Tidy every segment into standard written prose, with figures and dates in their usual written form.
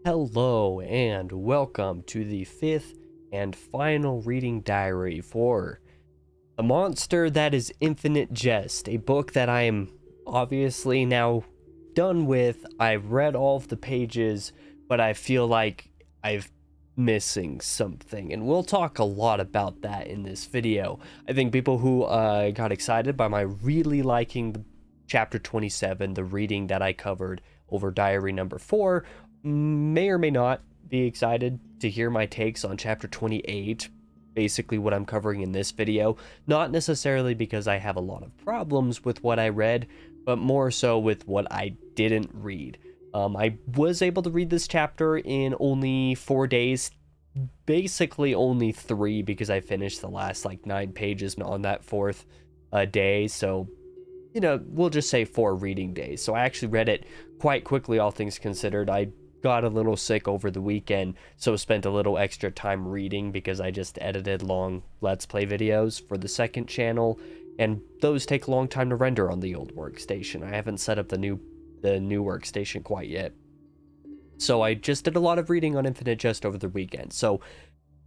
Hello and welcome to the fifth and final reading diary for The Monster That Is Infinite Jest, a book that I am obviously now done with. I've read all of the pages, but I feel like I'm missing something, and we'll talk a lot about that in this video. I think people who got excited by my really liking the chapter 27, the reading that I covered over diary number 4, may or may not be excited to hear my takes on chapter 28, basically what I'm covering in this video. Not necessarily because I have a lot of problems with what I read, but more so with what I didn't read. I was able to read this chapter in only 4 days, basically only 3 because I finished the last 9 pages on that fourth day, so we'll just say 4 reading days. So I actually read it quite quickly, all things considered. I got a little sick over the weekend, so spent a little extra time reading because I just edited long Let's Play videos for the second channel, and those take a long time to render on the old workstation. I haven't set up the new workstation quite yet. So I just did a lot of reading on Infinite Jest over the weekend. So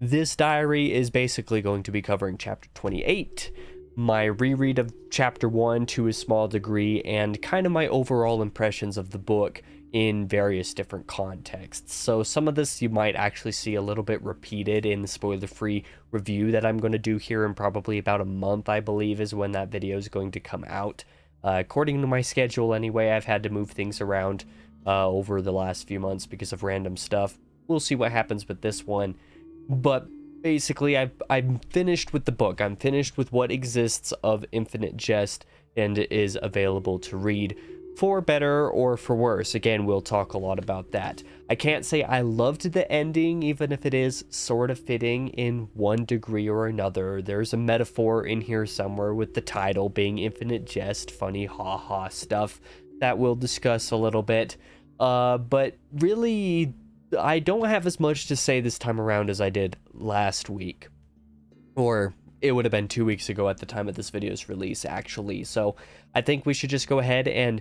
this diary is basically going to be covering chapter 28, my reread of chapter 1 to a small degree, and kind of my overall impressions of the book in various different contexts. So some of this you might actually see a little bit repeated in the spoiler-free review that I'm going to do here in probably about a month, I believe, is when that video is going to come out. According to my schedule anyway, I've had to move things around over the last few months because of random stuff. We'll see what happens with this one. But basically, I'm finished with the book. I'm finished with what exists of Infinite Jest and is available to read, for better or for worse. Again, we'll talk a lot about that. I can't say I loved the ending, even if it is sort of fitting in one degree or another. There's a metaphor in here somewhere with the title being Infinite Jest, funny ha-ha stuff that we'll discuss a little bit. But really, I don't have as much to say this time around as I did last week. Or it would have been 2 weeks ago at the time of this video's release, actually. So I think we should just go ahead and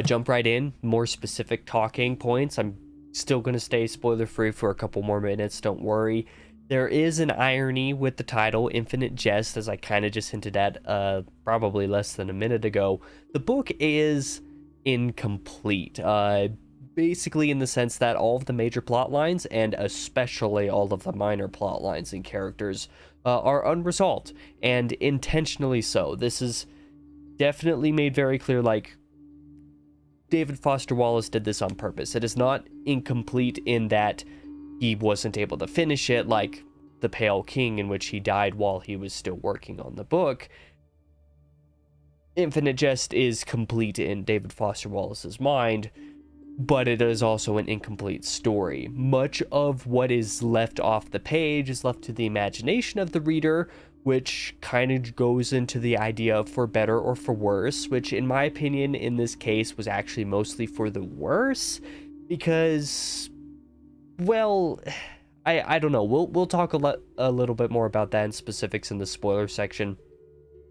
jump right in. More specific talking points. I'm still going to stay spoiler-free for a couple more minutes, don't worry. There is an irony with the title, Infinite Jest, as I kind of just hinted at probably less than a minute ago. The book is incomplete. Basically in the sense that all of the major plot lines, and especially all of the minor plot lines and characters, are unresolved, and intentionally so. This is definitely made very clear, David Foster Wallace did this on purpose. It is not incomplete in that he wasn't able to finish it, like The Pale King, in which he died while he was still working on the book. Infinite Jest is complete in David Foster Wallace's mind, but it is also an incomplete story. Much of what is left off the page is left to the imagination of the reader, which kind of goes into the idea of for better or for worse, which in my opinion in this case was actually mostly for the worse, because, well, I don't know. We'll talk a little bit more about that in specifics in the spoiler section.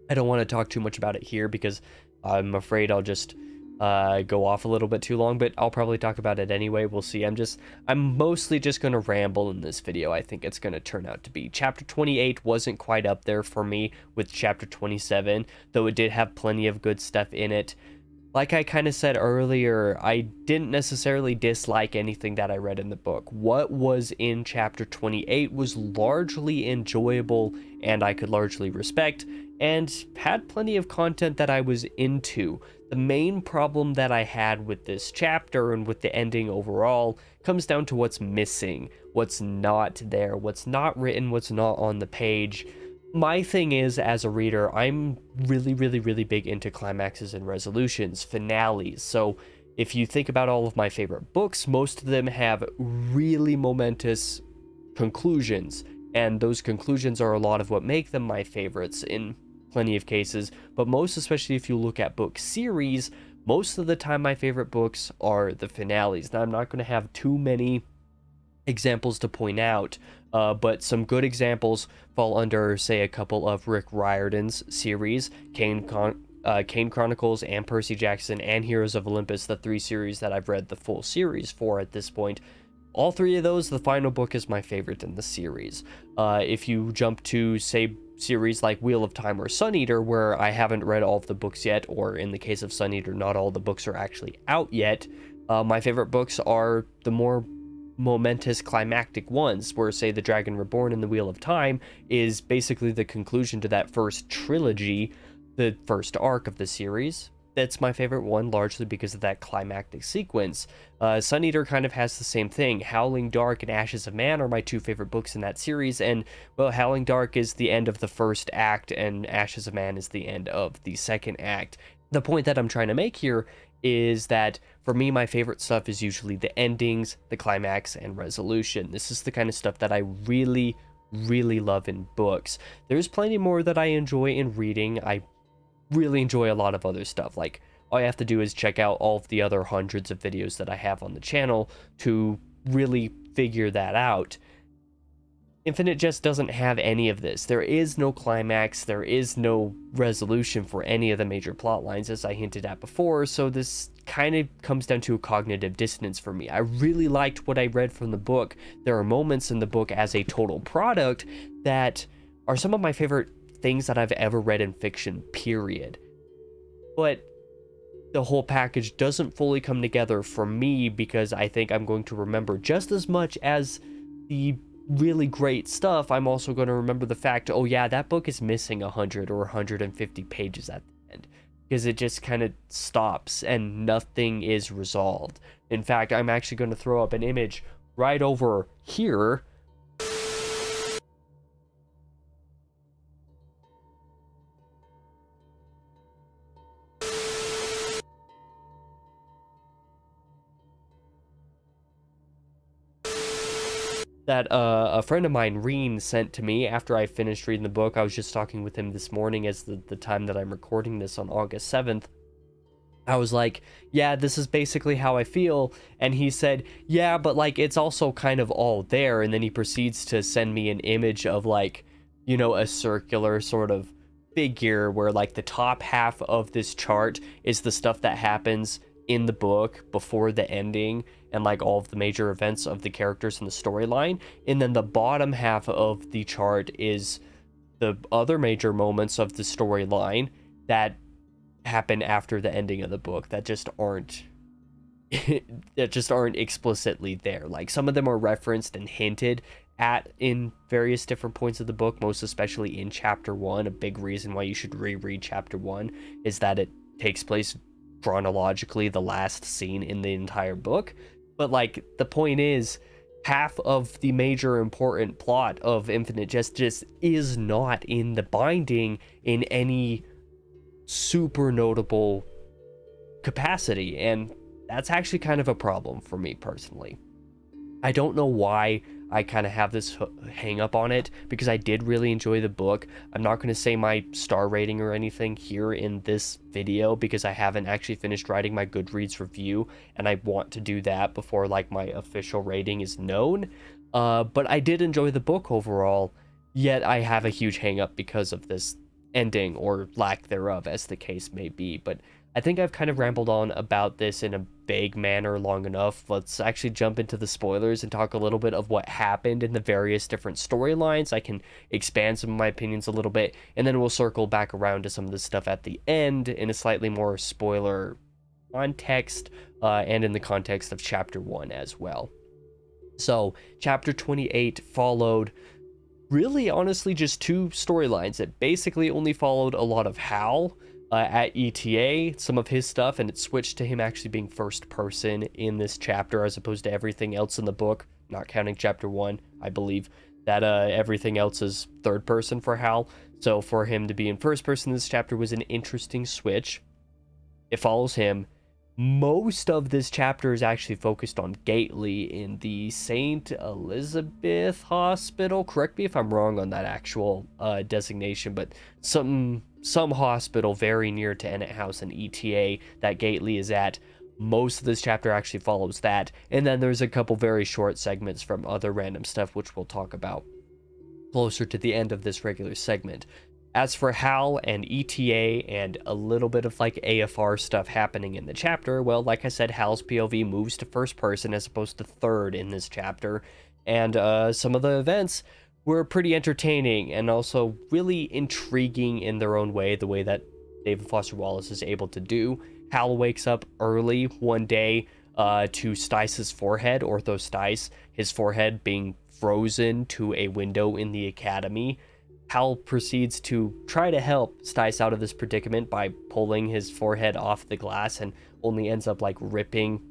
I don't want to talk too much about it here because I'm afraid I'll just go off a little bit too long, but I'll probably talk about it anyway. We'll see. I'm mostly just going to ramble in this video. I think it's going to turn out to be. Chapter 28 wasn't quite up there for me with chapter 27, though it did have plenty of good stuff in it. Like I kind of said earlier, I didn't necessarily dislike anything that I read in the book. What was in chapter 28 was largely enjoyable and I could largely respect, and had plenty of content that I was into. The main problem that I had with this chapter and with the ending overall comes down to what's missing, what's not there, what's not written, what's not on the page. My thing is, as a reader, I'm really big into climaxes and resolutions, finales. So if you think about all of my favorite books, most of them have really momentous conclusions, and those conclusions are a lot of what make them my favorites in plenty of cases, but most especially if you look at book series, most of the time my favorite books are the finales. Now I'm not going to have too many examples to point out, but some good examples fall under, say, a couple of Rick Riordan's series, Kane Chronicles and Percy Jackson and Heroes of Olympus, the 3 series that I've read the full series for at this point. All 3 of those, the final book is my favorite in the series. If you jump to, say, series like Wheel of Time or Sun Eater, where I haven't read all of the books yet, or in the case of Sun Eater, not all the books are actually out yet, my favorite books are the more momentous climactic ones, where, say, The Dragon Reborn and The Wheel of Time is basically the conclusion to that first trilogy, the first arc of the series. That's my favorite one, largely because of that climactic sequence. Sun Eater kind of has the same thing. Howling Dark and Ashes of Man are my 2 favorite books in that series, and, well, Howling Dark is the end of the first act, and Ashes of Man is the end of the second act. The point that I'm trying to make here is that, for me, my favorite stuff is usually the endings, the climax, and resolution. This is the kind of stuff that I really, really love in books. There's plenty more that I enjoy in reading. I really enjoy a lot of other stuff. Like, all you have to do is check out all of the other hundreds of videos that I have on the channel to really figure that out. Infinite Jest doesn't have any of this. There is no climax, there is no resolution for any of the major plot lines, as I hinted at before, so this kind of comes down to a cognitive dissonance for me. I really liked what I read from the book. There are moments in the book as a total product that are some of my favorite things that I've ever read in fiction, period. But the whole package doesn't fully come together for me, because I think I'm going to remember just as much as the really great stuff. I'm also going to remember the fact, oh yeah, that book is missing 100 or 150 pages at the end, because it just kind of stops and nothing is resolved. In fact, I'm actually going to throw up an image right over here that a friend of mine, Reen, sent to me after I finished reading the book. I was just talking with him this morning, as the time that I'm recording this on August 7th. I was like, yeah, this is basically how I feel. And he said, yeah, but like, it's also kind of all there. And then he proceeds to send me an image of, like, you know, a circular sort of figure where, like, the top half of this chart is the stuff that happens in the book before the ending and, like, all of the major events of the characters in the storyline. And then the bottom half of the chart is the other major moments of the storyline that happen after the ending of the book that just aren't explicitly there. Like, some of them are referenced and hinted at in various different points of the book, most especially in chapter 1. A big reason why you should reread chapter 1 is that it takes place chronologically, the last scene in the entire book. But, like, the point is, half of the major important plot of Infinite Jest just is not in the binding in any super notable capacity, and that's actually kind of a problem for me personally. I don't know why I kind of have this hang up on it, because I did really enjoy the book. I'm not going to say my star rating or anything here in this video, because I haven't actually finished writing my Goodreads review, and I want to do that before, like, my official rating is known. But I did enjoy the book overall, yet I have a huge hang up because of this ending, or lack thereof, as the case may be. But I think I've kind of rambled on about this in a vague manner long enough. Let's actually jump into the spoilers and talk a little bit of what happened in the various different storylines. I can expand some of my opinions a little bit, and then we'll circle back around to some of the stuff at the end in a slightly more spoiler context, and in the context of chapter 1 as well. So chapter 28 followed, really, honestly, just 2 storylines. It basically only followed a lot of Hal at ETA, some of his stuff, and it switched to him actually being first person in this chapter as opposed to everything else in the book, not counting chapter 1. I believe that everything else is third person for Hal. So for him to be in first person in this chapter was an interesting switch. It follows him. Most of this chapter is actually focused on Gately in the St. Elizabeth Hospital. Correct me if I'm wrong on that actual designation, but some hospital very near to Ennet House and ETA that Gately is at. Most of this chapter actually follows that, and then there's a couple very short segments from other random stuff, which we'll talk about closer to the end of this regular segment. As for Hal and ETA and a little bit of like AFR stuff happening in the chapter, well, like I said, Hal's POV moves to first person as opposed to third in this chapter, and some of the events were pretty entertaining and also really intriguing in their own way, the way that David Foster Wallace is able to do. Hal wakes up early one day to Stice's forehead, Ortho Stice, his forehead being frozen to a window in the academy. Hal proceeds to try to help Stice out of this predicament by pulling his forehead off the glass, and only ends up like ripping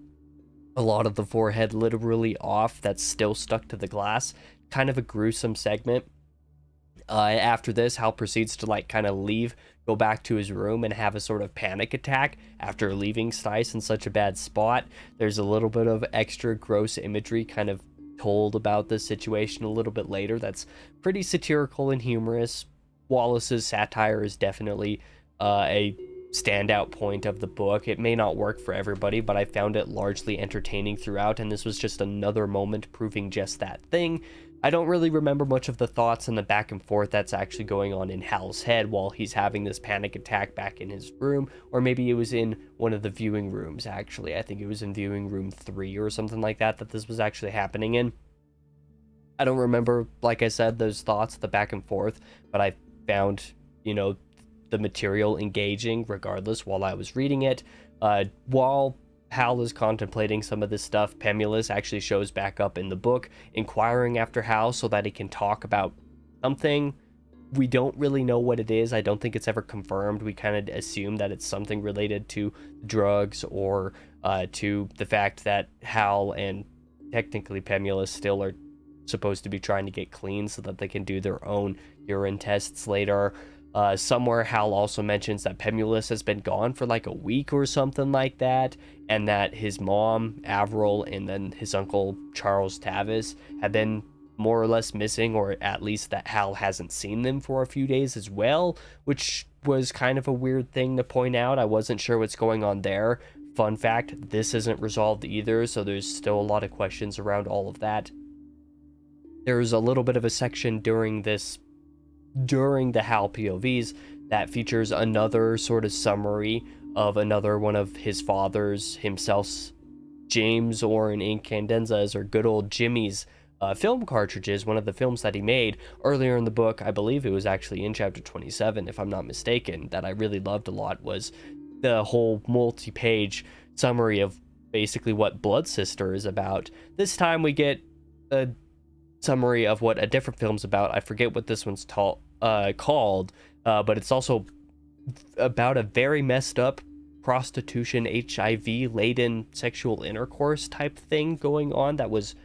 a lot of the forehead literally off that's still stuck to the glass. Kind of a gruesome segment. After this, Hal proceeds to like kind of leave, go back to his room and have a sort of panic attack after leaving Stice in such a bad spot. There's a little bit of extra gross imagery kind of told about this situation a little bit later that's pretty satirical and humorous. Wallace's satire is definitely a standout point of the book. It may not work for everybody, but I found it largely entertaining throughout, and this was just another moment proving just that thing. I don't really remember much of the thoughts and the back and forth that's actually going on in Hal's head while he's having this panic attack back in his room, or maybe it was in one of the viewing rooms, actually. I think it was in viewing room 3 or something like that this was actually happening in. I don't remember, like I said, those thoughts, the back and forth, but I found, the material engaging regardless while I was reading it. While Hal is contemplating some of this stuff, Pemulus actually shows back up in the book, inquiring after Hal so that he can talk about something. We don't really know what it is. I don't think it's ever confirmed. We kind of assume that it's something related to drugs or to the fact that Hal and technically Pemulus still are supposed to be trying to get clean so that they can do their own urine tests later. Somewhere Hal also mentions that Pemulus has been gone for like a week or something like that, and that his mom, Avril, and then his uncle, Charles Tavis, have been more or less missing, or at least that Hal hasn't seen them for a few days as well, which was kind of a weird thing to point out. I wasn't sure what's going on there. Fun fact, this isn't resolved either, so there's still a lot of questions around all of that. There's a little bit of a section during the Hal POVs that features another sort of summary of another one of his fathers himself, James or in Incandenzas, or good old Jimmy's film cartridges, one of the films that he made earlier in the book. I believe it was actually in chapter 27, if I'm not mistaken, that I really loved a lot, was the whole multi-page summary of basically what Blood Sister is about. This time we get a summary of what a different film's about. I forget what this one's called, but it's also about a very messed up prostitution, HIV laden sexual intercourse type thing going on that was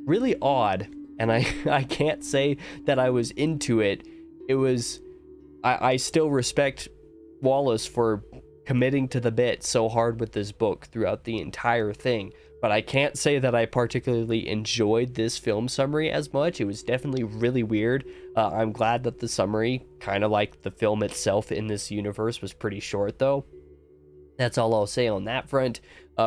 really odd, and I can't say that I was into it. It was, I still respect Wallace for committing to the bit so hard with this book throughout the entire thing, but I can't say that I particularly enjoyed this film summary as much. It was definitely really weird. I'm glad that the summary, kind of like the film itself in this universe, was pretty short though. That's all I'll say on that front.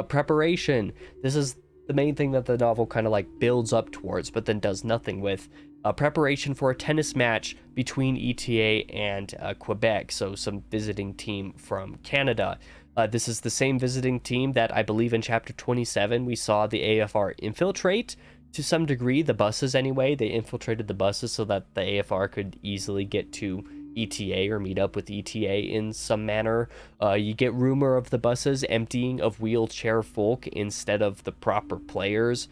Preparation. This is the main thing that the novel kind of like builds up towards, but then does nothing with. Preparation for a tennis match between ETA and Quebec, so some visiting team from Canada. This is the same visiting team that I believe in chapter 27 we saw the AFR infiltrate to some degree, the buses anyway. They infiltrated the buses so that the AFR could easily get to ETA or meet up with ETA in some manner. You get rumor of the buses emptying of wheelchair folk instead of the proper players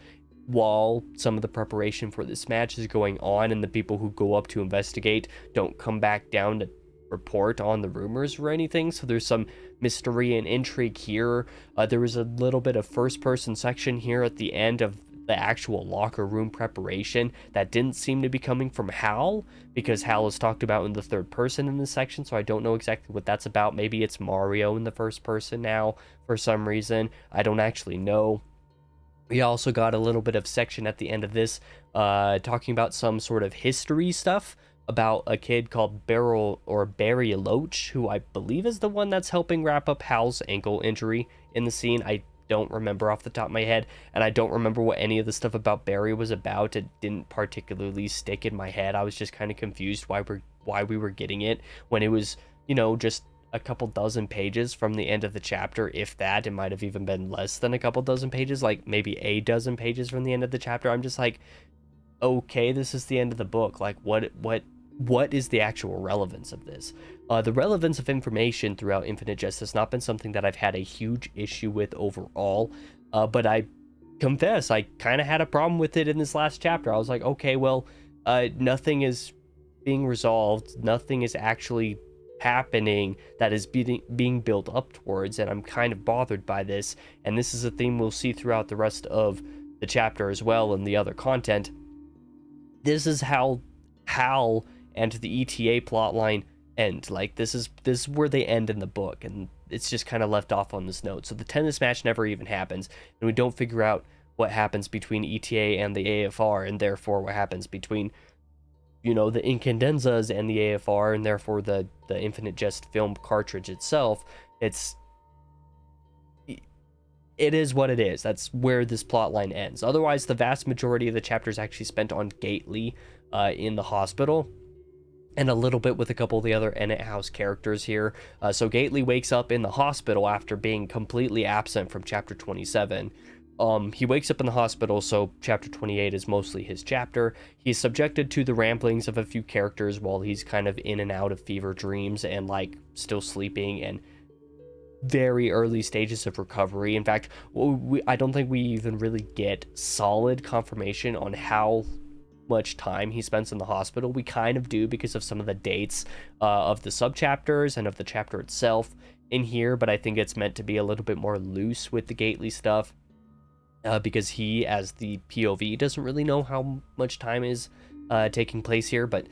while some of the preparation for this match is going on, and the people who go up to investigate don't come back down to report on the rumors or anything. So there's some mystery and intrigue here. There was a little bit of first person section here at the end of the actual locker room preparation that didn't seem to be coming from Hal, because Hal is talked about in the third person in this section, so I don't know exactly what that's about. Maybe it's Mario in the first person now for some reason. I don't actually know. We also got a little bit of section at the end of this talking about some sort of history stuff about a kid called Barry Loach, who I believe is the one that's helping wrap up Hal's ankle injury in the scene. I don't remember off the top of my head, and I don't remember what any of the stuff about Barry was about. It didn't particularly stick in my head. I was just kind of confused why we're why we were getting it when it was, you know, just a couple dozen pages from the end of the chapter. If that, it might have even been less than a couple dozen pages, like maybe a dozen pages from the end of the chapter. I'm just like, okay, this is the end of the book. Like, what is the actual relevance of this? The relevance of information throughout Infinite Jest has not been something that I've had a huge issue with overall, but I confess I kind of had a problem with it in this last chapter. I was like, okay, well, nothing is being resolved, nothing is actually happening that is being built up towards, and I'm kind of bothered by this. And this is a theme we'll see throughout the rest of the chapter as well, and the other content. This is how Hal and the ETA plotline end. Like, this is where they end in the book, and it's just kind of left off on this note. So the tennis match never even happens, and we don't figure out what happens between ETA and the AFR, and therefore what happens between, you know, the incandenzas and the AFR, and therefore the Infinite Jest film cartridge itself. It is what it is. That's where this plot line ends. Otherwise, the vast majority of the chapter is actually spent on Gately in the hospital, and a little bit with a couple of the other Ennet House characters here. So Gately wakes up in the hospital after being completely absent from chapter 27. He wakes up in the hospital, so chapter 28 is mostly his chapter. He's subjected to the ramblings of a few characters while he's kind of in and out of fever dreams and like still sleeping and very early stages of recovery. In fact, I don't think we even really get solid confirmation on how much time he spends in the hospital. We kind of do because of some of the dates of the subchapters and of the chapter itself in here, but I think it's meant to be a little bit more loose with the Gately stuff. Because he, as the POV, doesn't really know how much time is taking place here, but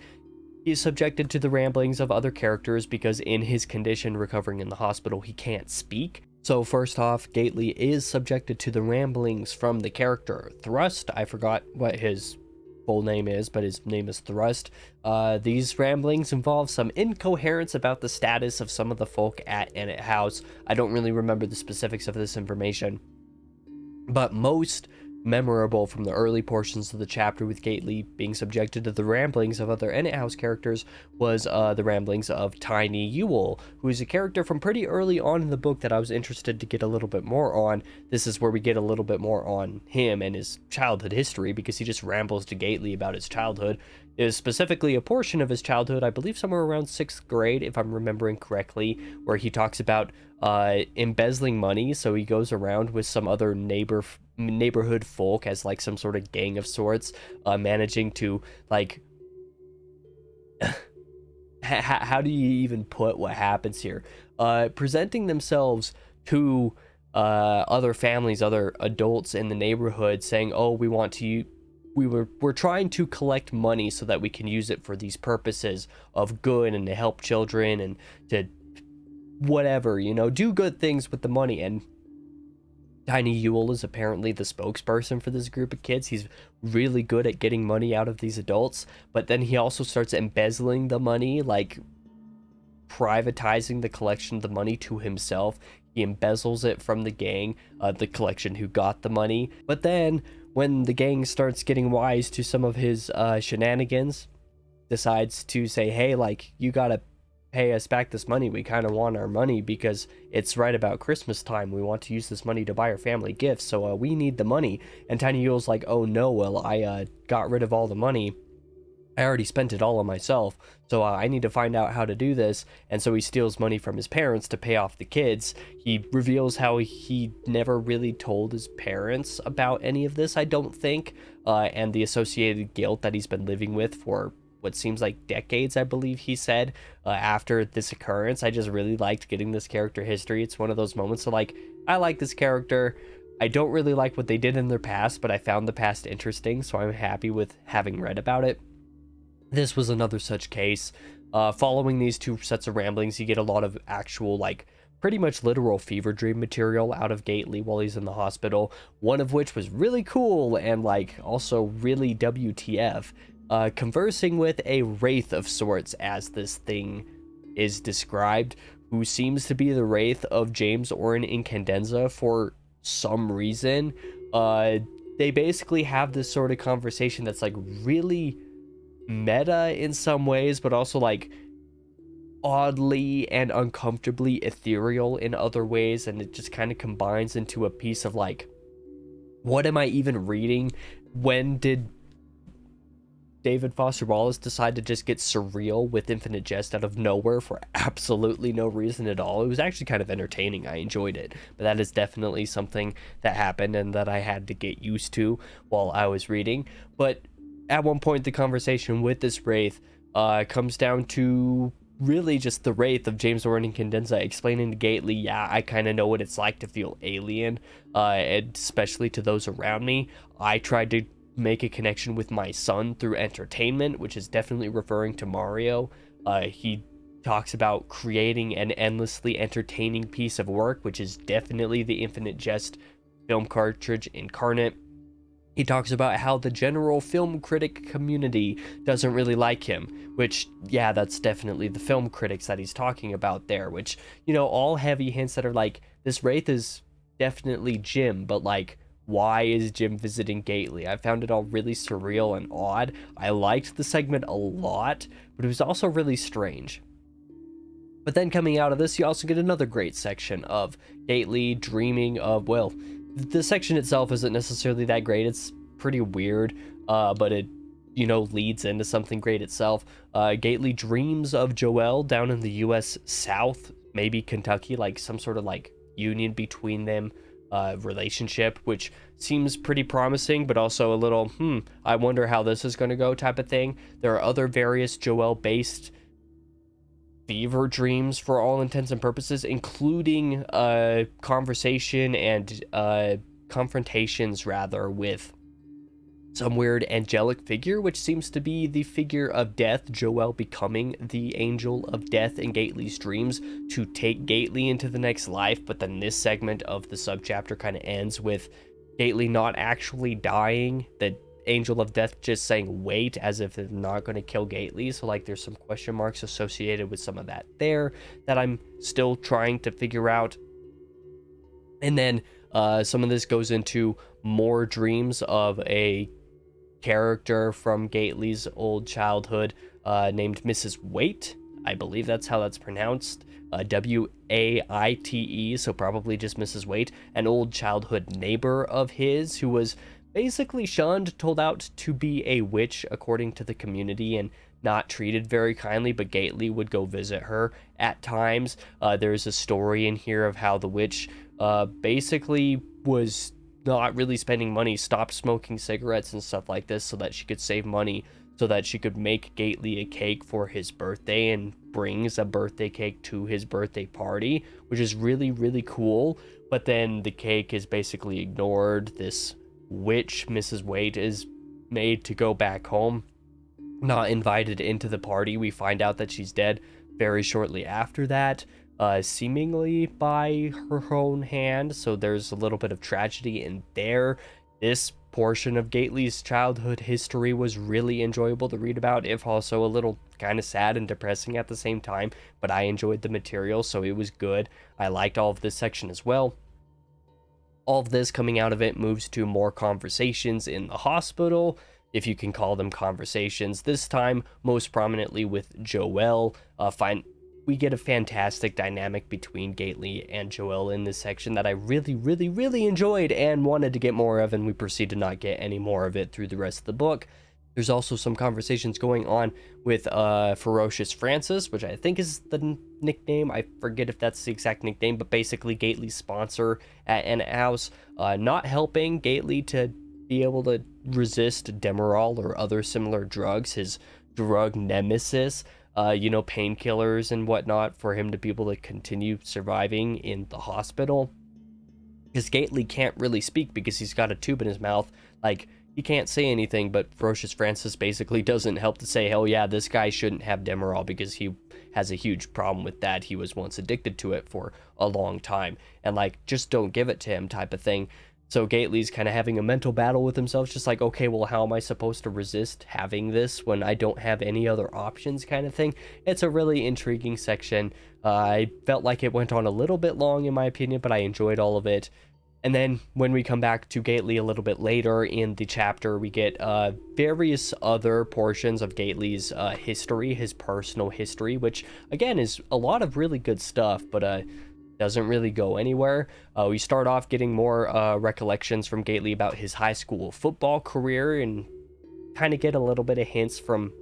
he's subjected to the ramblings of other characters because in his condition recovering in the hospital, he can't speak. So first off, Gately is subjected to the ramblings from the character Thrust. I forgot what his full name is, but his name is Thrust. These ramblings involve some incoherence about the status of some of the folk at Ennet House. I don't really remember the specifics of this information, but most memorable from the early portions of the chapter with Gately being subjected to the ramblings of other Ennet House characters was the ramblings of Tiny Ewell, who is a character from pretty early on in the book that I was interested to get a little bit more on. This is where we get a little bit more on him and his childhood history, because he just rambles to Gately about his childhood. It is specifically a portion of his childhood, I believe somewhere around 6th grade, if I'm remembering correctly, where he talks about embezzling money. So he goes around with some other neighborhood folk as like some sort of gang of sorts, managing to like how do you even put what happens here, presenting themselves to other families, other adults in the neighborhood, saying, oh, we're trying to collect money so that we can use it for these purposes of good and to help children and to whatever, you know, do good things with the money. And Tiny Ewell is apparently the spokesperson for this group of kids. He's really good at getting money out of these adults, but then he also starts embezzling the money, like privatizing the collection of the money to himself. He embezzles it from the gang, the collection who got the money. But then when the gang starts getting wise to some of his shenanigans, decides to say, hey, like, you gotta pay us back this money. We kind of want our money because it's right about Christmas time. We want to use this money to buy our family gifts, so we need the money. And Tiny Ewell's like, oh no, well, I got rid of all the money. I already spent it all on myself, so I need to find out how to do this. And so he steals money from his parents to pay off the kids. He reveals how he never really told his parents about any of this, I don't think, and the associated guilt that he's been living with for what seems like decades, I believe he said, after this occurrence. I just really liked getting this character history. It's one of those moments of like, I like this character. I don't really like what they did in their past, but I found the past interesting, so I'm happy with having read about it. This was another such case. Following these two sets of ramblings, you get a lot of actual, like, pretty much literal fever dream material out of Gately while he's in the hospital, one of which was really cool and, like, also really WTF. Conversing with a wraith of sorts, as this thing is described, who seems to be the wraith of James Oren Incandenza for some reason. They basically have this sort of conversation that's, like, really meta in some ways, but also like oddly and uncomfortably ethereal in other ways, and it just kind of combines into a piece of like, what am I even reading? When did David Foster Wallace decide to just get surreal with Infinite Jest out of nowhere for absolutely no reason at all? It was actually kind of entertaining. I enjoyed it, but that is definitely something that happened and that I had to get used to while I was reading. But at one point, the conversation with this Wraith comes down to really just the Wraith of James Warren and Condensa explaining to Gately, yeah, I kind of know what it's like to feel alien, and especially to those around me. I tried to make a connection with my son through entertainment, which is definitely referring to Mario. He talks about creating an endlessly entertaining piece of work, which is definitely the Infinite Jest film cartridge incarnate. He talks about how the general film critic community doesn't really like him, which, yeah, that's definitely the film critics that he's talking about there, which, you know, all heavy hints that are like, this Wraith is definitely Jim, but like, why is Jim visiting Gately? I found it all really surreal and odd. I liked the segment a lot, but it was also really strange. But then coming out of this, you also get another great section of Gately dreaming of, well, the section itself isn't necessarily that great. It's pretty weird, but it, you know, leads into something great itself. Gately dreams of Joelle down in the U.S. South, maybe Kentucky, like some sort of like union between them, relationship, which seems pretty promising, but also a little, I wonder how this is going to go type of thing. There are other various Joelle-based fever dreams for all intents and purposes, including conversation and confrontations rather with some weird angelic figure, which seems to be the figure of death, Joelle becoming the angel of death in Gately's dreams to take Gately into the next life. But then this segment of the subchapter kind of ends with Gately not actually dying, the angel of death just saying wait, as if they're not going to kill Gately. So like there's some question marks associated with some of that there that I'm still trying to figure out. And then some of this goes into more dreams of a character from Gately's old childhood named Mrs. Waite. I believe that's how that's pronounced. Waite, so probably just Mrs. Waite, an old childhood neighbor of his who was basically shunned, told out to be a witch according to the community, and not treated very kindly, but Gately would go visit her at times. There's a story in here of how the witch basically was not really spending money, stopped smoking cigarettes and stuff like this so that she could save money, so that she could make Gately a cake for his birthday, and brings a birthday cake to his birthday party, which is really, really cool. But then the cake is basically ignored. This witch, Mrs. Waite, is made to go back home, not invited into the party. We find out that she's dead very shortly after that, seemingly by her own hand. So there's a little bit of tragedy in there. This portion of Gately's childhood history was really enjoyable to read about, if also a little kind of sad and depressing at the same time, but I enjoyed the material, so it was good. I liked all of this section as well. All of this coming out of it moves to more conversations in the hospital, if you can call them conversations, this time most prominently with Joelle. We get a fantastic dynamic between Gately and Joelle in this section that I really, really, really enjoyed and wanted to get more of, and we proceed to not get any more of it through the rest of the book. There's also some conversations going on with Ferocious Francis, which I think is the nickname. I forget if that's the exact nickname, but basically Gately's sponsor at N House, not helping Gately to be able to resist Demerol or other similar drugs, his drug nemesis. Painkillers and whatnot, for him to be able to continue surviving in the hospital. Because Gately can't really speak because he's got a tube in his mouth. Like, he can't say anything, but Ferocious Francis basically doesn't help to say, hell yeah, this guy shouldn't have Demerol because he has a huge problem with that. He was once addicted to it for a long time. And, like, just don't give it to him type of thing. So Gately's kind of having a mental battle with himself, just like, okay, well, how am I supposed to resist having this when I don't have any other options kind of thing? It's a really intriguing section. I felt like it went on a little bit long in my opinion, but I enjoyed all of it. And then when we come back to Gately a little bit later in the chapter, we get various other portions of Gately's history, his personal history, which again is a lot of really good stuff, but doesn't really go anywhere. We start off getting more recollections from Gately about his high school football career, and kind of get a little bit of hints from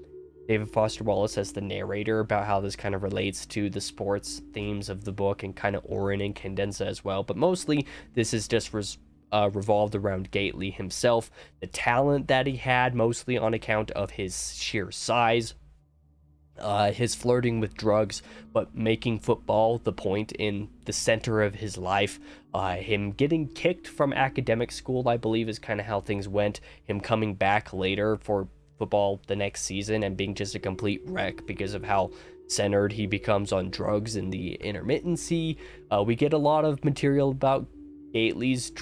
David Foster Wallace as the narrator about how this kind of relates to the sports themes of the book, and kind of Orin and Condensa as well. But mostly this is just revolved around Gately himself, the talent that he had, mostly on account of his sheer size, his flirting with drugs, but making football the point in the center of his life. Him getting kicked from academic school, I believe, is kind of how things went. Him coming back later for football the next season and being just a complete wreck because of how centered he becomes on drugs and the intermittency. We get a lot of material about Gately's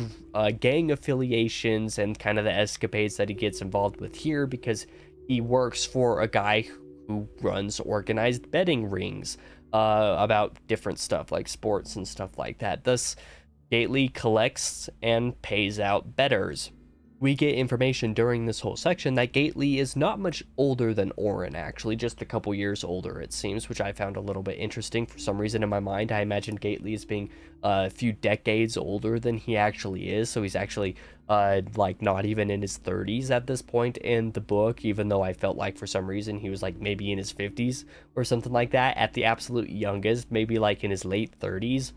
gang affiliations and kind of the escapades that he gets involved with here, because he works for a guy who runs organized betting rings about different stuff like sports and stuff like that. Thus, Gately collects and pays out bettors. We get information during this whole section that Gately is not much older than Orin, actually, just a couple years older, it seems, which I found a little bit interesting. For some reason in my mind, I imagined Gately as being a few decades older than he actually is, so he's actually like not even in his 30s at this point in the book, even though I felt like for some reason he was like maybe in his 50s or something like that at the absolute youngest, maybe like in his late 30s.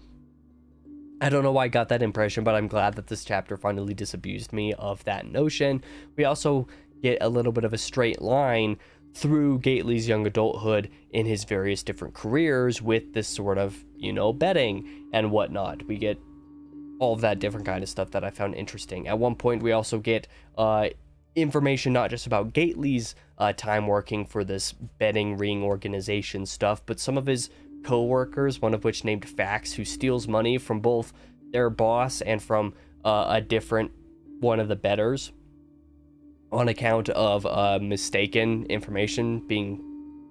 I don't know why I got that impression, but I'm glad that this chapter finally disabused me of that notion. We also get a little bit of a straight line through Gately's young adulthood in his various different careers with this sort of, betting and whatnot. We get all of that different kind of stuff that I found interesting. At one point, we also get information not just about Gately's time working for this betting ring organization stuff, but some of his co-workers, one of which named Fax, who steals money from both their boss and from a different one of the bettors on account of mistaken information being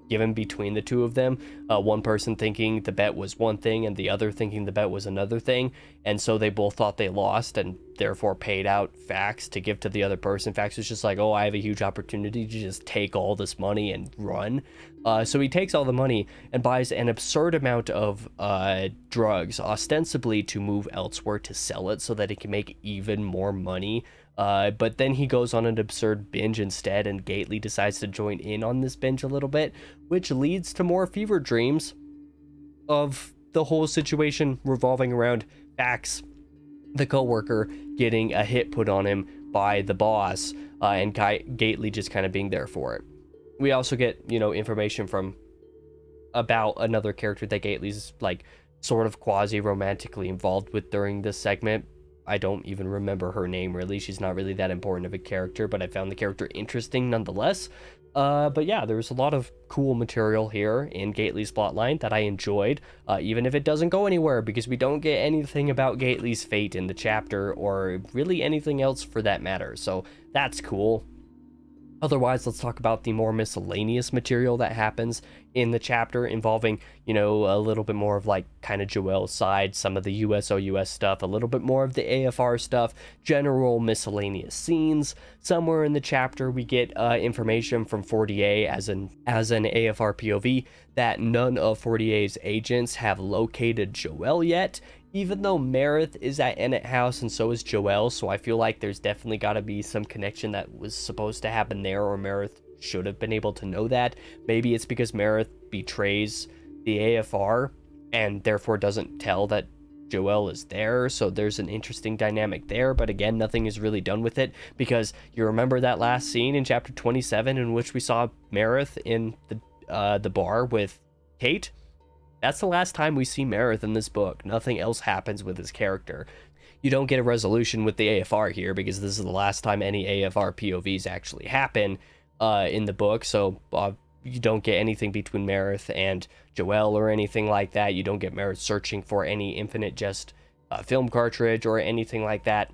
given between the two of them. One person thinking the bet was one thing and the other thinking the bet was another thing, and so they both thought they lost and therefore paid out Fax to give to the other person. Fax was just like, oh, I have a huge opportunity to just take all this money and run. So he takes all the money and buys an absurd amount of drugs, ostensibly to move elsewhere to sell it so that he can make even more money. But then he goes on an absurd binge instead, and Gately decides to join in on this binge a little bit, which leads to more fever dreams of the whole situation revolving around Fax, the co-worker, getting a hit put on him by the boss, and Gately just kind of being there for it. We also get, information from about another character that Gately's like sort of quasi-romantically involved with during this segment. I don't even remember her name, really. She's not really that important of a character, but I found the character interesting nonetheless. But yeah, there's a lot of cool material here in Gately's plotline that I enjoyed, even if it doesn't go anywhere, because we don't get anything about Gately's fate in the chapter, or really anything else for that matter, so that's cool. Otherwise, let's talk about the more miscellaneous material that happens in the chapter involving, a little bit more of like kind of Joel's side, some of the USOUS stuff, a little bit more of the AFR stuff, general miscellaneous scenes. Somewhere in the chapter, we get information from 40A as an AFR POV that none of 40A's agents have located Joel yet, even though Meredith is at Ennet House and so is Joel, so I feel like there's definitely got to be some connection that was supposed to happen there, or Meredith should have been able to know that. Maybe it's because Meredith betrays the AFR and therefore doesn't tell that Joel is there, so there's an interesting dynamic there, but again, nothing is really done with it, because you remember that last scene in chapter 27 in which we saw Meredith in the bar with Kate? That's the last time we see Meredith in this book. Nothing else happens with his character. You don't get a resolution with the AFR here, because this is the last time any AFR POVs actually happen in the book, so you don't get anything between Meredith and Joel or anything like that. You don't get Meredith searching for any Infinite Jest film cartridge or anything like that.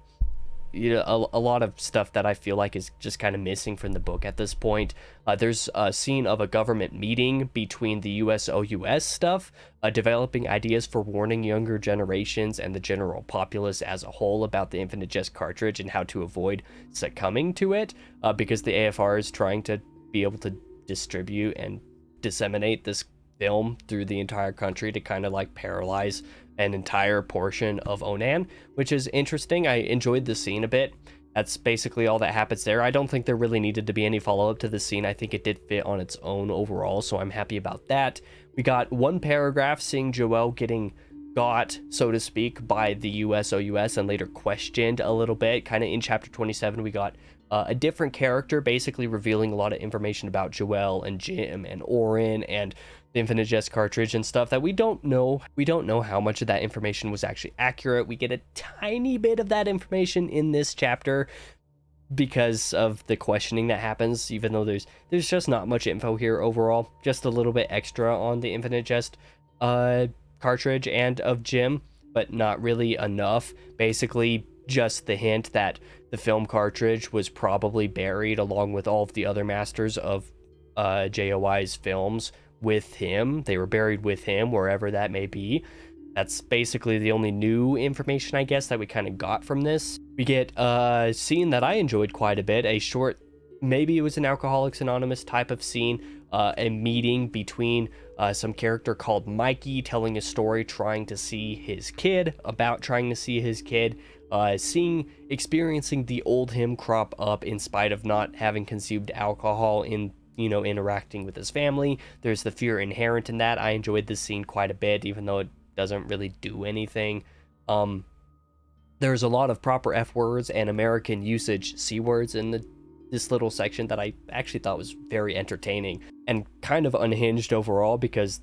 a lot of stuff that I feel like is just kind of missing from the book at this point. There's a scene of a government meeting between the US stuff, developing ideas for warning younger generations and the general populace as a whole about the Infinite Jest cartridge and how to avoid succumbing to it, because the AFR is trying to be able to distribute and disseminate this film through the entire country to kind of like paralyze an entire portion of Onan, which is interesting. I enjoyed the scene a bit. That's basically all that happens there. I don't think there really needed to be any follow-up to the scene. I think it did fit on its own overall, so I'm happy about that. We got one paragraph seeing Joelle getting got, so to speak, by the US and later questioned a little bit. Kind of in chapter 27, we got a different character basically revealing a lot of information about Joelle and Jim and Orin and the Infinite Jest cartridge and stuff that we don't know. We don't know how much of that information was actually accurate. We get a tiny bit of that information in this chapter because of the questioning that happens, even though there's just not much info here overall. Just a little bit extra on the Infinite Jest cartridge and of Jim, but not really enough. Basically just the hint that the film cartridge was probably buried along with all of the other masters of JOI's films with him. They were buried with him wherever that may be. That's basically the only new information, I guess, that we kind of got from this. We get a scene that I enjoyed quite a bit, a short, maybe it was an Alcoholics Anonymous type of scene, a meeting between some character called Mikey telling a story, trying to see his kid, experiencing the old him crop up in spite of not having consumed alcohol in, interacting with his family. There's the fear inherent in that. I enjoyed this scene quite a bit, even though it doesn't really do anything. There's a lot of proper F words and American usage C words in this little section that I actually thought was very entertaining and kind of unhinged overall, because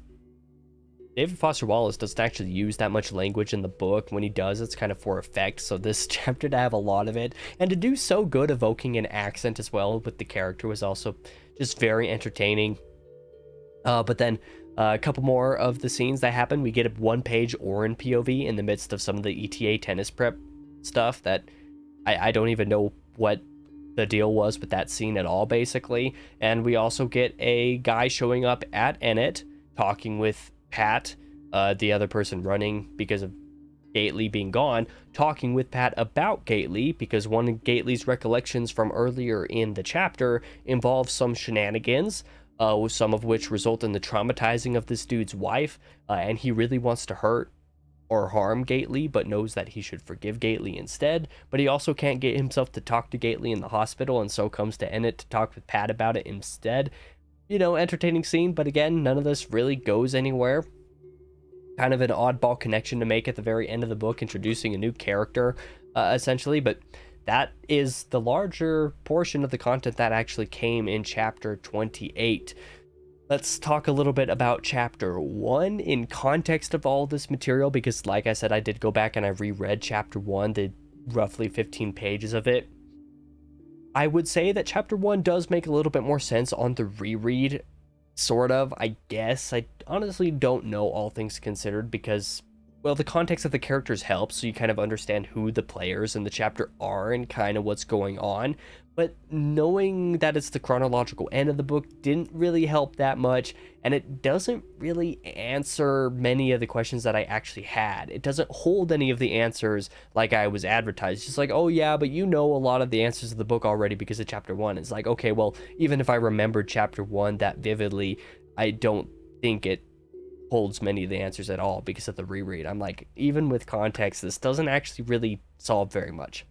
David Foster Wallace doesn't actually use that much language in the book. When he does, it's kind of for effect. So this chapter to have a lot of it and to do so good evoking an accent as well with the character was also just very entertaining. But then a couple more of the scenes that happen. We get a one-page Orin POV in the midst of some of the ETA tennis prep stuff that I don't even know what the deal was with that scene at all, basically. And we also get a guy showing up at Enid talking with Pat, the other person running because of Gately being gone, talking with Pat about Gately because one of Gately's recollections from earlier in the chapter involves some shenanigans, some of which result in the traumatizing of this dude's wife, and he really wants to hurt or harm Gately, but knows that he should forgive Gately instead. But he also can't get himself to talk to Gately in the hospital, and so comes to Enid to talk with Pat about it instead. Entertaining scene, but again, none of this really goes anywhere. Kind of an oddball connection to make at the very end of the book, introducing a new character, essentially, but that is the larger portion of the content that actually came in chapter 28. Let's talk a little bit about chapter 1 in context of all this material, because like I said, I did go back and I reread chapter 1, the roughly 15 pages of it. I would say that chapter 1 does make a little bit more sense on the reread, sort of, I guess. I honestly don't know, all things considered, because, well, the context of the characters helps, so you kind of understand who the players in the chapter are and kind of what's going on. But knowing that it's the chronological end of the book didn't really help that much, and it doesn't really answer many of the questions that I actually had. It doesn't hold any of the answers like I was advertised. It's just like, oh yeah, but you know a lot of the answers of the book already because of chapter 1. It's like, okay, well, even if I remembered chapter 1 that vividly, I don't think it holds many of the answers at all because of the reread. I'm like, even with context, this doesn't actually really solve very much.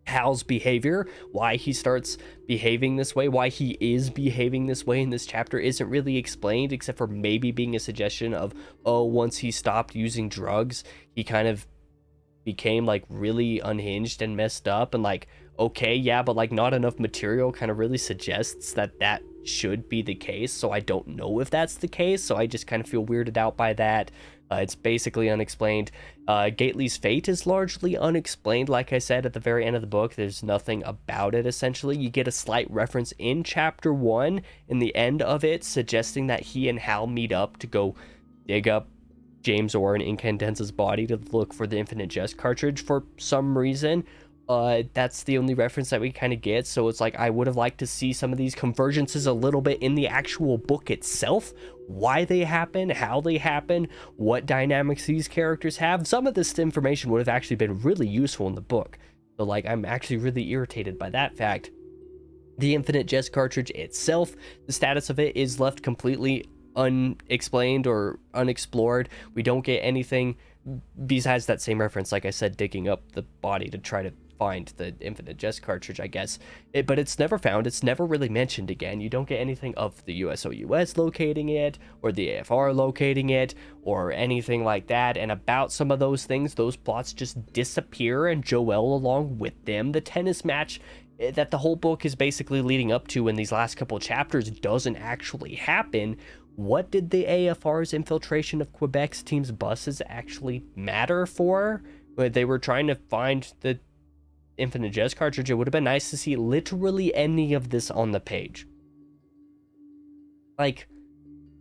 Hal's behavior, why he starts behaving this way, why he is behaving this way in this chapter isn't really explained, except for maybe being a suggestion of, oh, once he stopped using drugs, he kind of became like really unhinged and messed up, and like, okay, yeah, but like not enough material kind of really suggests that that should be the case, so I don't know if that's the case, so I just kind of feel weirded out by that. It's basically unexplained. Gately's fate is largely unexplained, like I said, at the very end of the book. There's nothing about it, essentially. You get a slight reference in chapter 1, in the end of it, suggesting that he and Hal meet up to go dig up James Orr and Incandenza's body to look for the Infinite Jest cartridge for some reason. That's the only reference that we kind of get. So it's like I would have liked to see some of these convergences a little bit in the actual book itself, why they happen, how they happen, what dynamics these characters have. Some of this information would have actually been really useful in the book. So like I'm actually really irritated by that fact. The Infinite Jest cartridge itself, the status of it is left completely unexplained or unexplored. We don't get anything besides that same reference, like I said, digging up the body to try to find the Infinite Jest cartridge, I guess. But it's never found. It's never really mentioned again. You don't get anything of the USOUS locating it, or the AFR locating it, or anything like that. And about some of those things, those plots just disappear, and Joel along with them. The tennis match that the whole book is basically leading up to in these last couple chapters doesn't actually happen. What did the AFR's infiltration of Quebec's team's buses actually matter for? They were trying to find the Infinite Jest cartridge. It would have been nice to see literally any of this on the page. Like,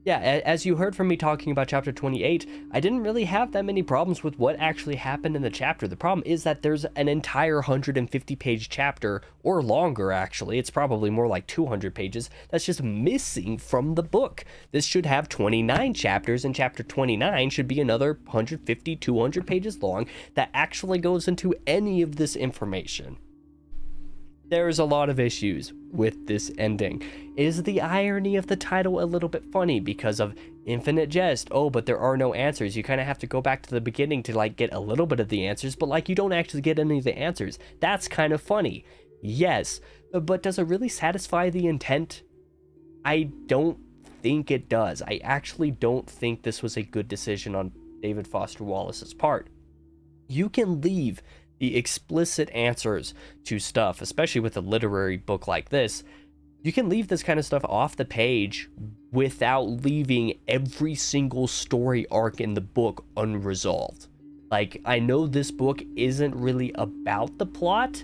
yeah, as you heard from me talking about chapter 28, I didn't really have that many problems with what actually happened in the chapter. The problem is that there's an entire 150-page chapter, or longer actually, it's probably more like 200 pages, that's just missing from the book. This should have 29 chapters, and chapter 29 should be another 150, 200 pages long that actually goes into any of this information. There's a lot of issues with this ending. Is the irony of the title a little bit funny because of Infinite Jest? Oh, but there are no answers. You kind of have to go back to the beginning to like get a little bit of the answers, but like you don't actually get any of the answers. That's kind of funny. Yes, but does it really satisfy the intent? I don't think it does. I actually don't think this was a good decision on David Foster Wallace's part. You can leave the explicit answers to stuff, especially with a literary book like this. You can leave this kind of stuff off the page without leaving every single story arc in the book unresolved. Like, I know this book isn't really about the plot,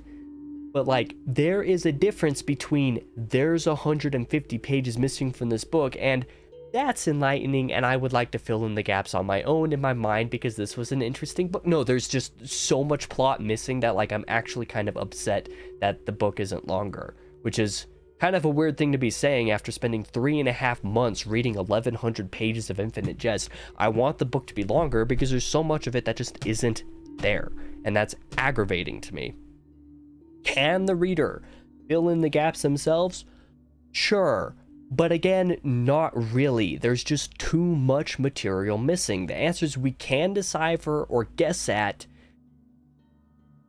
but like there is a difference between there's 150 pages missing from this book and that's enlightening, and I would like to fill in the gaps on my own in my mind because this was an interesting book. No, there's just so much plot missing that like I'm actually kind of upset that the book isn't longer, which is kind of a weird thing to be saying after spending 3.5 months reading 1,100 pages of Infinite Jest. I want the book to be longer because there's so much of it that just isn't there, and that's aggravating to me. Can the reader fill in the gaps themselves? Sure. But again, not really. There's just too much material missing. The answers we can decipher or guess at,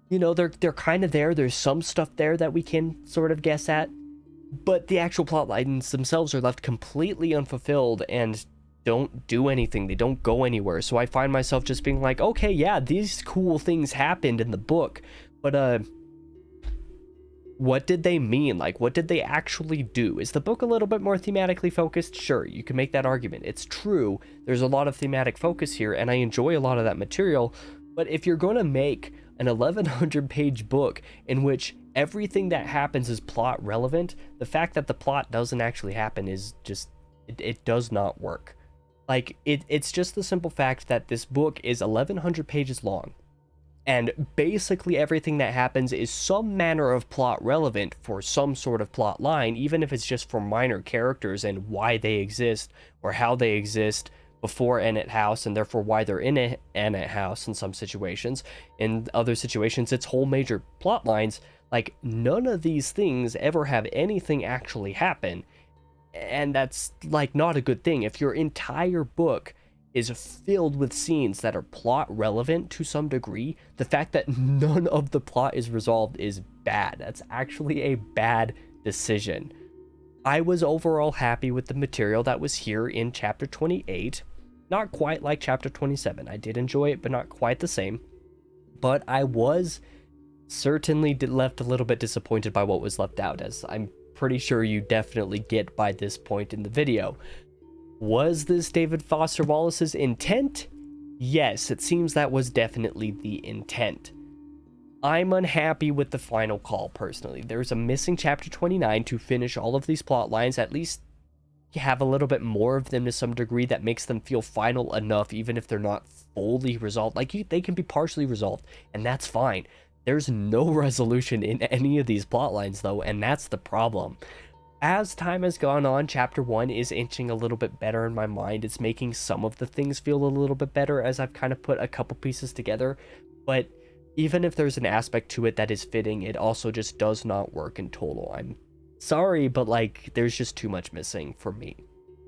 you know, they're kind of there. There's some stuff there that we can sort of guess at, but the actual plot lines themselves are left completely unfulfilled and don't do anything. They don't go anywhere. So I find myself just being like, okay, yeah, these cool things happened in the book, but what did they mean? Like, what did they actually do? Is the book a little bit more thematically focused? Sure, you can make that argument. It's true. There's a lot of thematic focus here, and I enjoy a lot of that material. But if you're going to make an 1,100-page book in which everything that happens is plot relevant, the fact that the plot doesn't actually happen is just, it does not work. Like, it's just the simple fact that this book is 1,100 pages long. And basically everything that happens is some manner of plot relevant for some sort of plot line, even if it's just for minor characters and why they exist or how they exist before Ennet House, and therefore why they're in Ennet House in some situations. In other situations, it's whole major plot lines. Like, none of these things ever have anything actually happen. And that's, like, not a good thing. If your entire book is filled with scenes that are plot relevant to some degree, the fact that none of the plot is resolved is bad. That's actually a bad decision. I was overall happy with the material that was here in chapter 28. Not quite like chapter 27. I did enjoy it, but not quite the same. But I was certainly left a little bit disappointed by what was left out, as I'm pretty sure you definitely get by this point in the video. Was this David Foster Wallace's intent? Yes, it seems that was definitely the intent. I'm unhappy with the final call, personally. There's a missing chapter 29 to finish all of these plot lines, at least have a little bit more of them to some degree that makes them feel final enough, even if they're not fully resolved. Like, they can be partially resolved, and that's fine. There's no resolution in any of these plot lines though, and that's the problem. As time has gone on, chapter 1 is inching a little bit better in my mind. It's making some of the things feel a little bit better as I've kind of put a couple pieces together. But even if there's an aspect to it that is fitting, it also just does not work in total. I'm sorry, but like, there's just too much missing for me.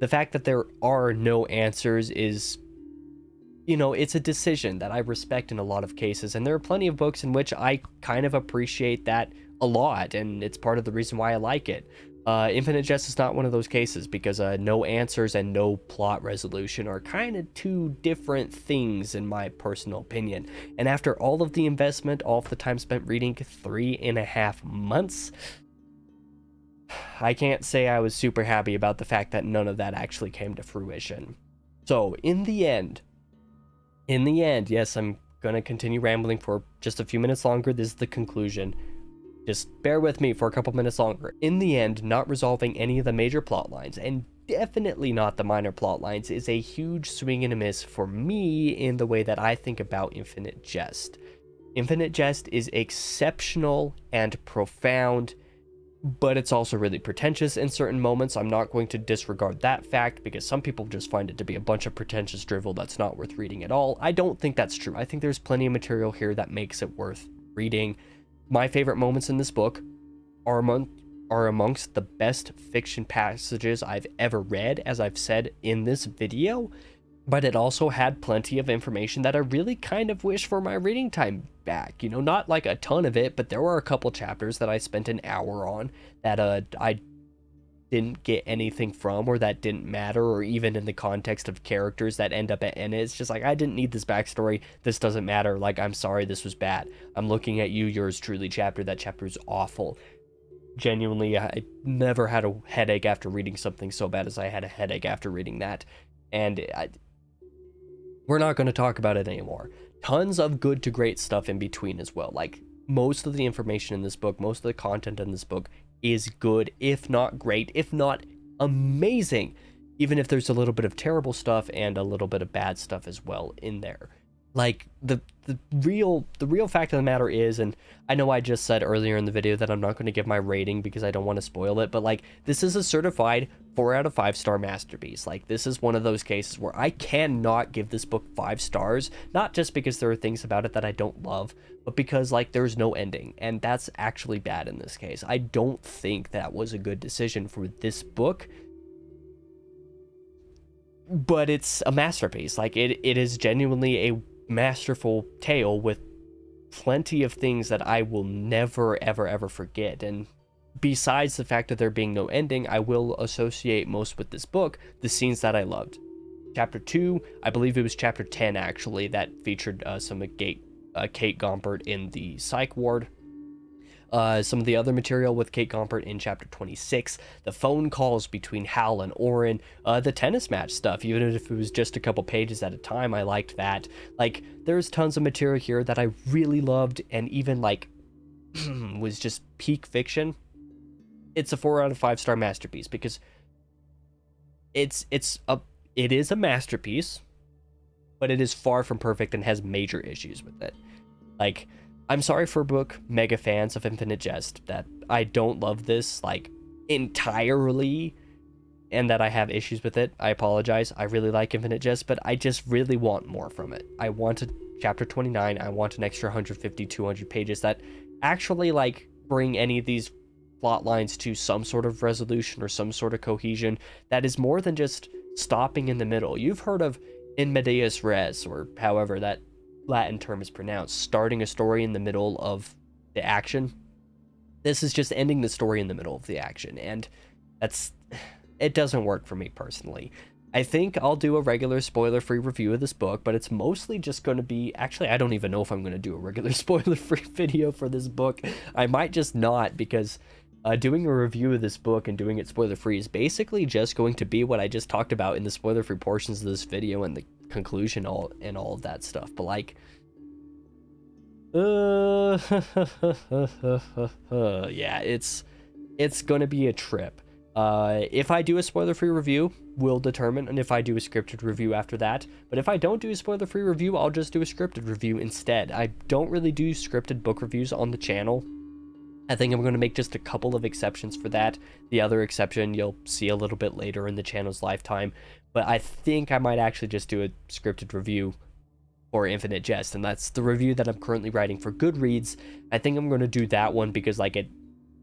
The fact that there are no answers is, you know, it's a decision that I respect in a lot of cases. And there are plenty of books in which I kind of appreciate that a lot, and it's part of the reason why I like it. Infinite Jest is not one of those cases because no answers and no plot resolution are kind of two different things in my personal opinion. And after all of the investment, all of the time spent reading 3.5 months, I can't say I was super happy about the fact that none of that actually came to fruition. So in the end, yes, I'm gonna continue rambling for just a few minutes longer. This is the conclusion. Just bear with me for a couple minutes longer. In the end, not resolving any of the major plot lines, and definitely not the minor plot lines, is a huge swing and a miss for me in the way that I think about Infinite Jest. Infinite Jest is exceptional and profound, but it's also really pretentious in certain moments. I'm not going to disregard that fact because some people just find it to be a bunch of pretentious drivel that's not worth reading at all. I don't think that's true. I think there's plenty of material here that makes it worth reading. My favorite moments in this book are amongst the best fiction passages I've ever read, as I've said in this video, but it also had plenty of information that I really kind of wish for my reading time back. You know, not like a ton of it, but there were a couple chapters that I spent an hour on that I didn't get anything from, or that didn't matter, or even in the context of characters that end up at end. It's just like, I didn't need this backstory. This doesn't matter. Like, I'm sorry, this was bad. I'm looking at you, yours truly chapter. That chapter is awful. Genuinely, I never had a headache after reading something so bad as I had a headache after reading that. And we're not going to talk about it anymore. Tons of good to great stuff in between as well. Like, most of the information in this book, most of the content in this book is good, if not great, if not amazing, even if there's a little bit of terrible stuff and a little bit of bad stuff as well in there. Like, the real fact of the matter is, and I know I just said earlier in the video that I'm not going to give my rating because I don't want to spoil it, but like, this is a certified 4 out of 5 star masterpiece. Like, this is one of those cases where I cannot give this book 5 stars, not just because there are things about it that I don't love, but because like there's no ending, and that's actually bad in this case. I don't think that was a good decision for this book, but it's a masterpiece. Like, it is genuinely a masterful tale with plenty of things that I will never ever forget. And besides the fact that there being no ending, I will associate most with this book the scenes that I loved. Chapter 2, I believe it was chapter 10 actually, that featured some Kate Gompert in the psych ward. Some of the other material with Kate Gompert in chapter 26, the phone calls between Hal and Oren, the tennis match stuff, even if it was just a couple pages at a time, I liked that. Like, there's tons of material here that I really loved, and even like was just peak fiction. It's a 4 out of 5 star masterpiece because it is a masterpiece, but it is far from perfect and has major issues with it. Like, I'm sorry for book mega fans of Infinite Jest that I don't love this like entirely and that I have issues with it. I apologize. I really like Infinite Jest, but I just really want more from it. I wanted chapter 29. I want an extra 150, 200 pages that actually like bring any of these plot lines to some sort of resolution or some sort of cohesion that is more than just stopping in the middle. You've heard of in medias res, or however that Latin term is pronounced, starting a story in the middle of the action. This is just ending the story in the middle of the action, and it doesn't work for me personally. I think I'll do a regular spoiler-free review of this book, but it's mostly just going to be, actually, I don't even know if I'm going to do a regular spoiler-free video for this book. I might just not, because doing a review of this book and doing it spoiler-free is basically just going to be what I just talked about in the spoiler-free portions of this video and the conclusion and all of that stuff. But like, yeah, it's gonna be a trip. If I do a spoiler-free review, we'll determine, and if I do a scripted review after that. But if I don't do a spoiler-free review, I'll just do a scripted review instead. I don't really do scripted book reviews on the channel. I think I'm going to make just a couple of exceptions for that. The other exception you'll see a little bit later in the channel's lifetime. But I think I might actually just do a scripted review for Infinite Jest, and that's the review that I'm currently writing for Goodreads. I think I'm going to do that one because like it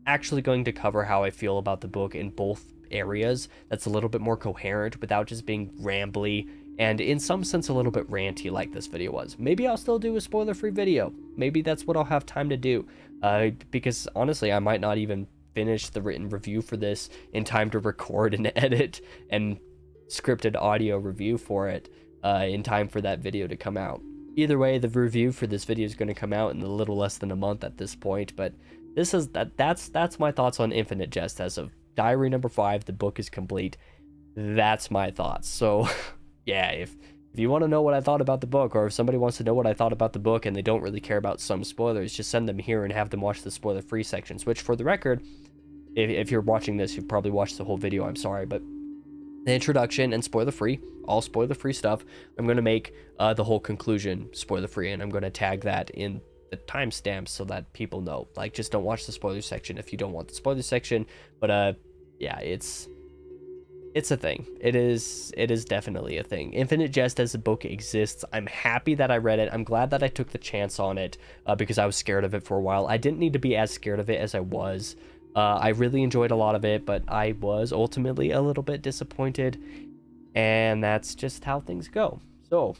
actually going to cover how I feel about the book in both areas. That's a little bit more coherent without just being rambly and in some sense a little bit ranty like this video was. Maybe I'll still do a spoiler-free video. Maybe that's what I'll have time to do. Because honestly, I might not even finish the written review for this in time to record and edit and scripted audio review for it in time for that video to come out. Either way, the review for this video is going to come out in a little less than a month at this point, but that's my thoughts on Infinite Jest as of diary number 5. The book is complete. That's my thoughts. So yeah, if you want to know what I thought about the book, or if somebody wants to know what I thought about the book and they don't really care about some spoilers, just send them here and have them watch the spoiler-free sections, which for the record, if you're watching this, you've probably watched the whole video, I'm sorry, but the introduction and spoiler-free, all spoiler-free stuff, I'm going to make the whole conclusion spoiler-free, and I'm going to tag that in the timestamps so that people know. Like, just don't watch the spoiler section if you don't want the spoiler section. But yeah, it's a thing. It is definitely a thing. Infinite Jest as a book exists. I'm happy that I read it. I'm glad that I took the chance on it because I was scared of it for a while. I didn't need to be as scared of it as I was. I really enjoyed a lot of it, but I was ultimately a little bit disappointed, and that's just how things go. So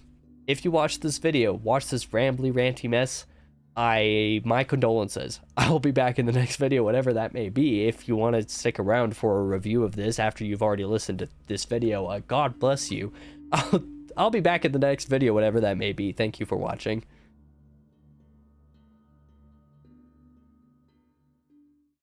if you watch this video, watch this rambly ranty mess, my condolences. I'll be back in the next video, whatever that may be. If you want to stick around for a review of this after you've already listened to this video, God bless you. I'll be back in the next video, whatever that may be. Thank you for watching.